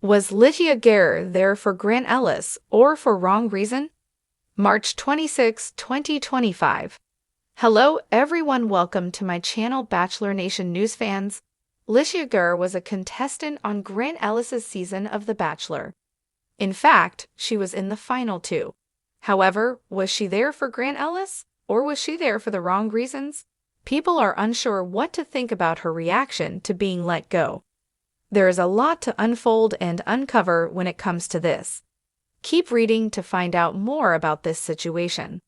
Was Litia Garr there for Grant Ellis or for wrong reason? March 26, 2025. Hello everyone, welcome to my channel Bachelor Nation news fans. Litia Garr was a contestant on Grant Ellis's season of The Bachelor. In fact, she was in the final two. However, was she there for Grant Ellis or was she there for the wrong reasons? People are unsure what to think about her reaction to being let go. There is a lot to unfold and uncover when it comes to this. Keep reading to find out more about this situation.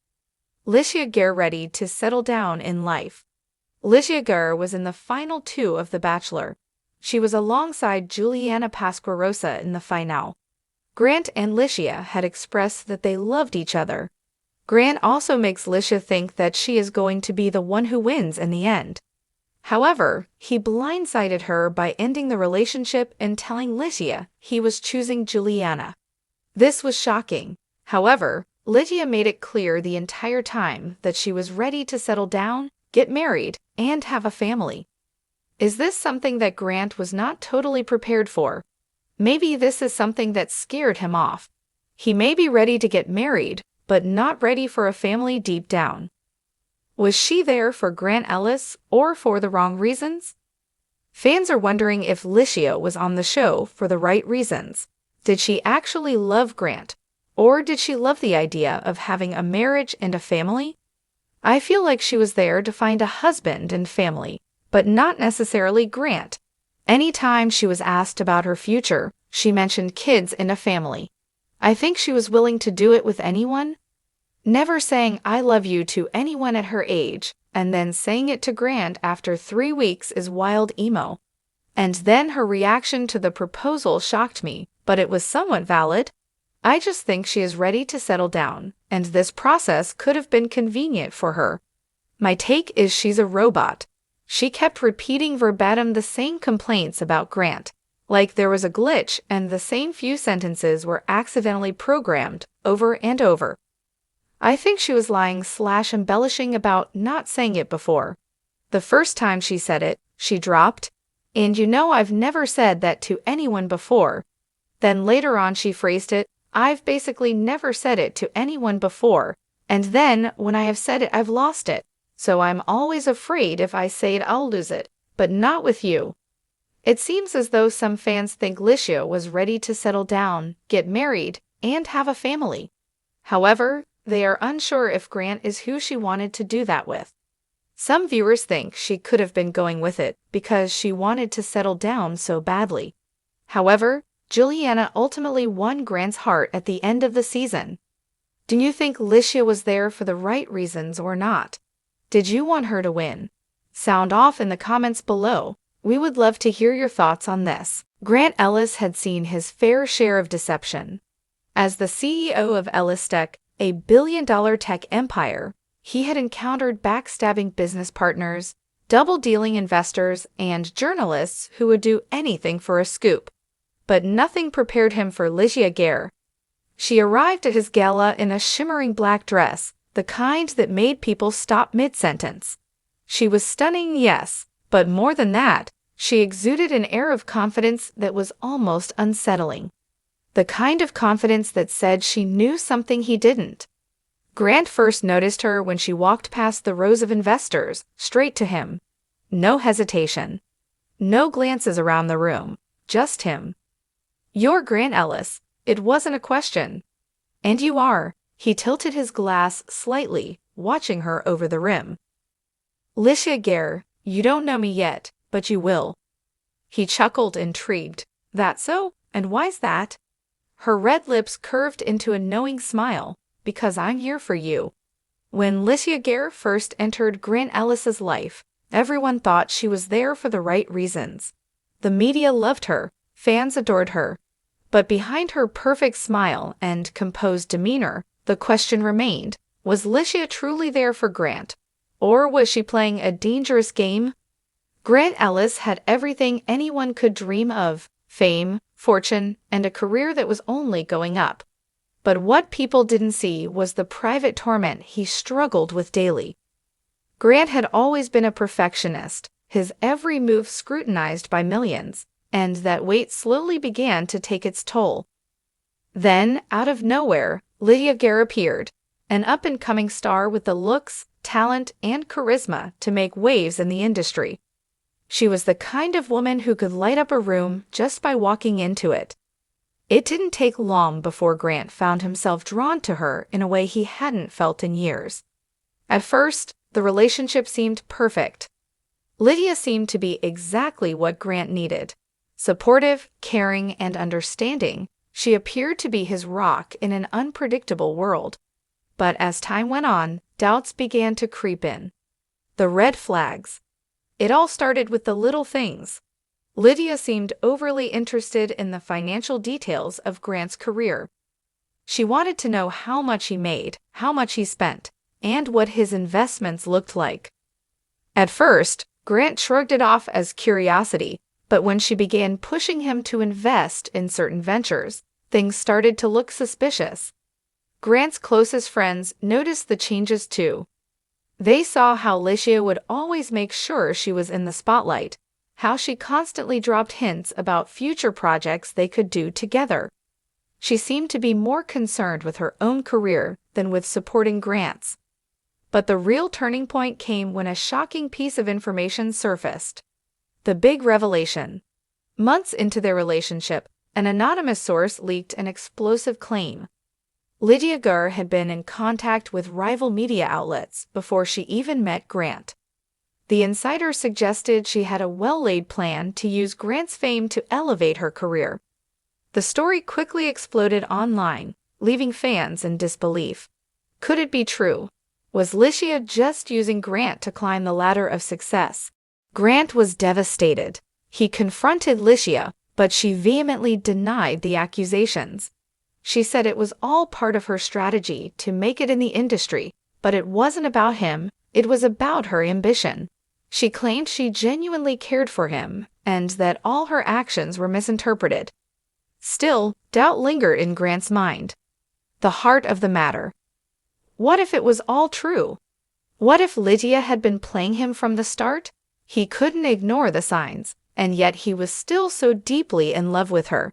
Litia Garr ready to settle down in life. Litia Garr was in the final two of The Bachelor. She was alongside Juliana Pasquarosa in the finale. Grant and Litia had expressed that they loved each other. Grant also makes Litia think that she is going to be the one who wins in the end. However, he blindsided her by ending the relationship and telling Litia he was choosing Juliana. This was shocking. However, Litia made it clear the entire time that she was ready to settle down, get married, and have a family. Is this something that Grant was not totally prepared for? Maybe this is something that scared him off. He may be ready to get married, but not ready for a family deep down. Was she there for Grant Ellis or for the wrong reasons? Fans are wondering if Litia was on the show for the right reasons. Did she actually love Grant, or did she love the idea of having a marriage and a family? I feel like she was there to find a husband and family, but not necessarily Grant. Anytime she was asked about her future, she mentioned kids and a family. I think she was willing to do it with anyone. Never saying I love you to anyone at her age, and then saying it to Grant after 3 weeks is wild emo. And then her reaction to the proposal shocked me, but it was somewhat valid. I just think she is ready to settle down, and this process could have been convenient for her. My take is she's a robot. She kept repeating verbatim the same complaints about Grant, like there was a glitch and the same few sentences were accidentally programmed over and over. I think she was lying/embellishing about not saying it before. The first time she said it, she dropped, "And you know I've never said that to anyone before." Then later on she phrased it, "I've basically never said it to anyone before, and then when I have said it I've lost it, so I'm always afraid if I say it I'll lose it, but not with you." It seems as though some fans think Litia was ready to settle down, get married, and have a family. However, they are unsure if Grant is who she wanted to do that with. Some viewers think she could have been going with it because she wanted to settle down so badly. However, Juliana ultimately won Grant's heart at the end of the season. Do you think Litia was there for the right reasons or not? Did you want her to win? Sound off in the comments below. We would love to hear your thoughts on this. Grant Ellis had seen his fair share of deception. As the CEO of Ellis Tech, a billion-dollar tech empire, he had encountered backstabbing business partners, double-dealing investors, and journalists who would do anything for a scoop. But nothing prepared him for Litia Garr. She arrived at his gala in a shimmering black dress, the kind that made people stop mid-sentence. She was stunning, yes, but more than that, she exuded an air of confidence that was almost unsettling. The kind of confidence that said she knew something he didn't. Grant first noticed her when she walked past the rows of investors, straight to him. No hesitation. No glances around the room, just him. "You're Grant Ellis." It wasn't a question. "And you are." He tilted his glass slightly, watching her over the rim. "Litia Garr, you don't know me yet, but you will." He chuckled, intrigued. "That so? And why's that?" Her red lips curved into a knowing smile. "Because I'm here for you." When Litia Garr first entered Grant Ellis's life, everyone thought she was there for the right reasons. The media loved her, fans adored her. But behind her perfect smile and composed demeanor, the question remained, was Litia truly there for Grant? Or was she playing a dangerous game? Grant Ellis had everything anyone could dream of: fame, fortune, and a career that was only going up. But what people didn't see was the private torment he struggled with daily. Grant had always been a perfectionist, his every move scrutinized by millions, and that weight slowly began to take its toll. Then, out of nowhere, Litia Garr appeared, an up-and-coming star with the looks, talent, and charisma to make waves in the industry. She was the kind of woman who could light up a room just by walking into it. It didn't take long before Grant found himself drawn to her in a way he hadn't felt in years. At first, the relationship seemed perfect. Litia seemed to be exactly what Grant needed. Supportive, caring, and understanding, she appeared to be his rock in an unpredictable world. But as time went on, doubts began to creep in. The red flags. It all started with the little things. Litia seemed overly interested in the financial details of Grant's career. She wanted to know how much he made, how much he spent, and what his investments looked like. At first, Grant shrugged it off as curiosity, but when she began pushing him to invest in certain ventures, things started to look suspicious. Grant's closest friends noticed the changes too. They saw how Litia would always make sure she was in the spotlight, how she constantly dropped hints about future projects they could do together. She seemed to be more concerned with her own career than with supporting Grant's. But the real turning point came when a shocking piece of information surfaced. The big revelation. Months into their relationship, an anonymous source leaked an explosive claim. Litia Garr had been in contact with rival media outlets before she even met Grant. The insider suggested she had a well-laid plan to use Grant's fame to elevate her career. The story quickly exploded online, leaving fans in disbelief. Could it be true? Was Litia just using Grant to climb the ladder of success? Grant was devastated. He confronted Litia, but she vehemently denied the accusations. She said it was all part of her strategy to make it in the industry, but it wasn't about him, it was about her ambition. She claimed she genuinely cared for him, and that all her actions were misinterpreted. Still, doubt lingered in Grant's mind. The heart of the matter. What if it was all true? What if Litia had been playing him from the start? He couldn't ignore the signs, and yet he was still so deeply in love with her.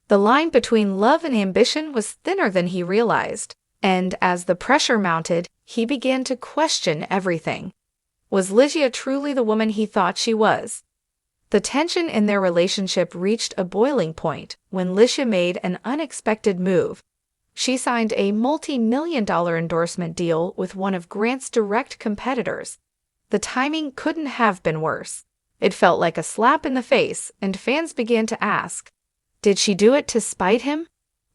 The line between love and ambition was thinner than he realized, and as the pressure mounted, he began to question everything. Was Litia truly the woman he thought she was? The tension in their relationship reached a boiling point when Litia made an unexpected move. She signed a multi-million-dollar endorsement deal with one of Grant's direct competitors. The timing couldn't have been worse. It felt like a slap in the face, and fans began to ask, did she do it to spite him?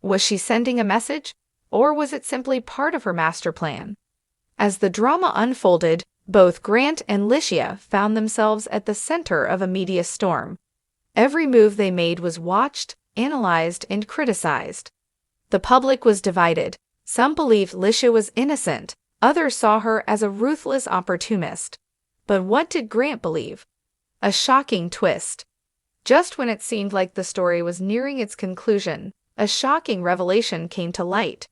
Was she sending a message? Or was it simply part of her master plan? As the drama unfolded, both Grant and Litia found themselves at the center of a media storm. Every move they made was watched, analyzed, and criticized. The public was divided. Some believed Litia was innocent, others saw her as a ruthless opportunist. But what did Grant believe? A shocking twist. Just when it seemed like the story was nearing its conclusion, a shocking revelation came to light.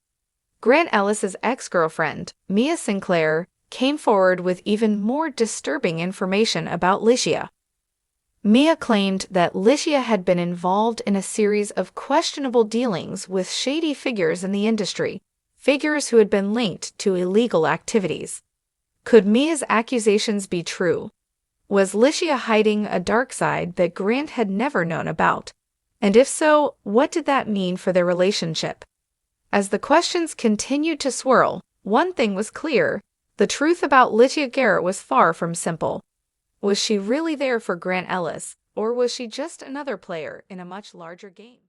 Grant Ellis's ex-girlfriend, Mia Sinclair, came forward with even more disturbing information about Litia. Mia claimed that Litia had been involved in a series of questionable dealings with shady figures in the industry, figures who had been linked to illegal activities. Could Mia's accusations be true? Was Litia hiding a dark side that Grant had never known about? And if so, what did that mean for their relationship? As the questions continued to swirl, one thing was clear. The truth about Litia Garr was far from simple. Was she really there for Grant Ellis, or was she just another player in a much larger game?